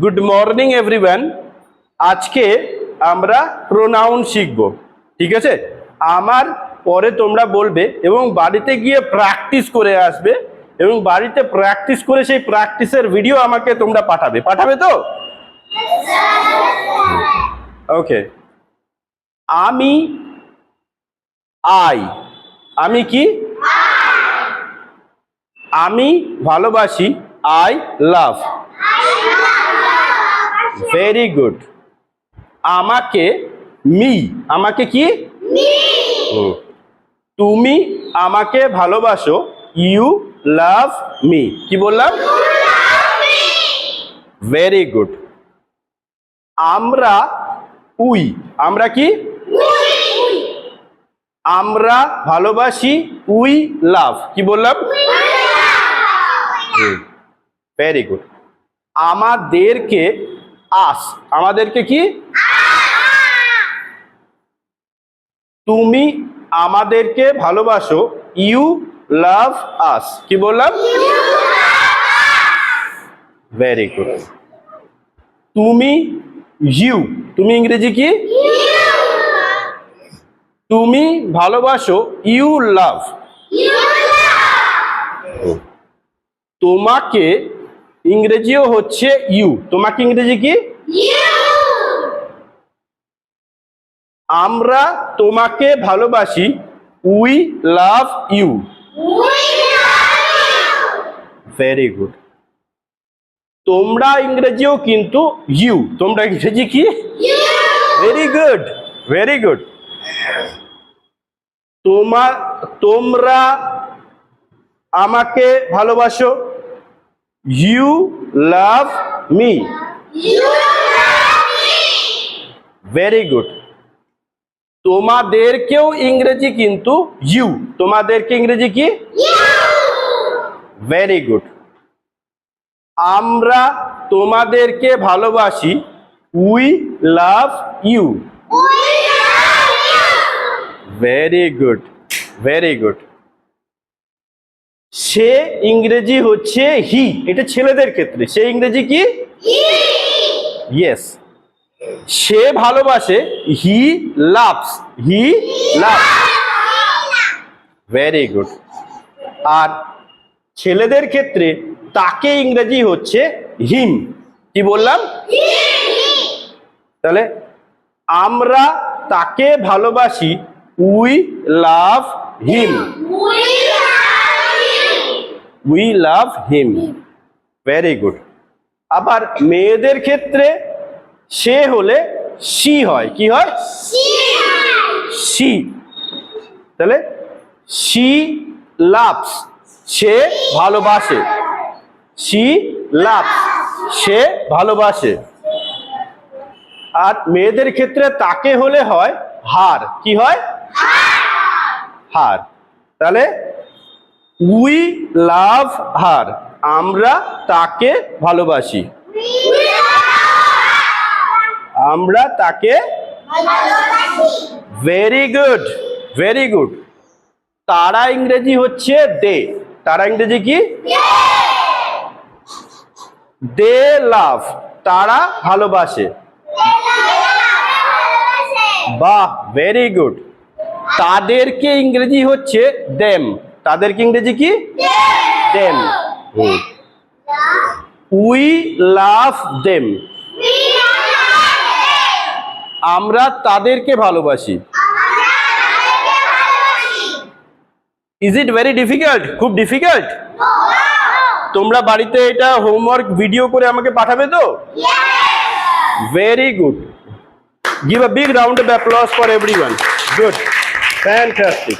Good morning everyone. আজকে আমরা pronoun শিখব, ঠিক আছে? আমার পরে তোমরা বলবে এবং বাড়িতে গিয়ে প্র্যাকটিস করে আসবে এবং বাড়িতে প্র্যাকটিস করে সেই প্র্যাকটিসের ভিডিও আমাকে তোমরা পাঠাবে তো? ওকে। আমি আমি কি? আমি ভালোবাসি, আই লাভ। Very good. আমাকে আমাকে কি? তুমি আমাকে ভালোবাসো, ইউ লাভ মি। কি বললাম? Very good. আমরা আমরা কি? আমরা ভালোবাসি, উই লাভ। কি বললাম? Very good. আমাদেরকে আমাদেরকে কি? তুমি আমাদেরকে ভালোবাসো, ইউ লাভ আস। কি বললাম? Very good. তুমি তুমি ইংরেজি কি? তুমি ভালোবাসো, ইউ লাভ। তোমাকে ইংরেজিও হচ্ছে ইউ। তোমাকে ইংরেজি কি? আমরা তোমাকে ভালোবাসি, we love you. Very good. তোমরা ইংরেজিও কিন্তু ইউ। তোমরা ইংরেজি কি? Very good, very good. তোমরা আমাকে ভালোবাসো, you love me. Very good. তোমাদেরকেও ইংরেজি কিন্তু ইউ। তোমাদেরকে ইংরেজি কি? Very good. আমরা তোমাদেরকে ভালোবাসি, we love you. Very good, very good. সে ইংরেজি হচ্ছে হি। এটা ছেলেদের ক্ষেত্রে। সে ইংরেজি কি? ইয়েস। সে ভালোবাসে, he loves. He loves. Very good. আর ছেলেদের ক্ষেত্রে তাকে ইংরেজি হচ্ছে হিম। কি বললাম? তাহলে আমরা তাকে ভালোবাসি, we love him. We love him. Very good. আবার মেয়েদের ক্ষেত্রে সে হলে শি হয়। কি হয়? শি। তাহলে শি লাভস। সে ভালোবাসে। She loves. সে ভালোবাসে। আর মেয়েদের ক্ষেত্রে তাকে হলে হয় হার। কি হয়? হার। তাহলে উই লাভ হার। আমরা তাকে ভালোবাসি। আমরা তাকে। Very good, very good. তারা ইংরেজি হচ্ছে দে। তারা ইংরেজি কি? দে লাভ। তারা ভালোবাসে। বাহ, ভেরি গুড। তাদেরকে ইংরেজি হচ্ছে দেম। তাদেরকে ইংরেজি কি? দেম। We love them. আমরা তাদেরকে ভালোবাসি। Is it very difficult? খুব ডিফিকাল্ট? তোমরা বাড়িতে এটা হোমওয়ার্ক ভিডিও করে আমাকে পাঠাবে তো? Very good. Give a big round of applause for everyone. Good. Fantastic.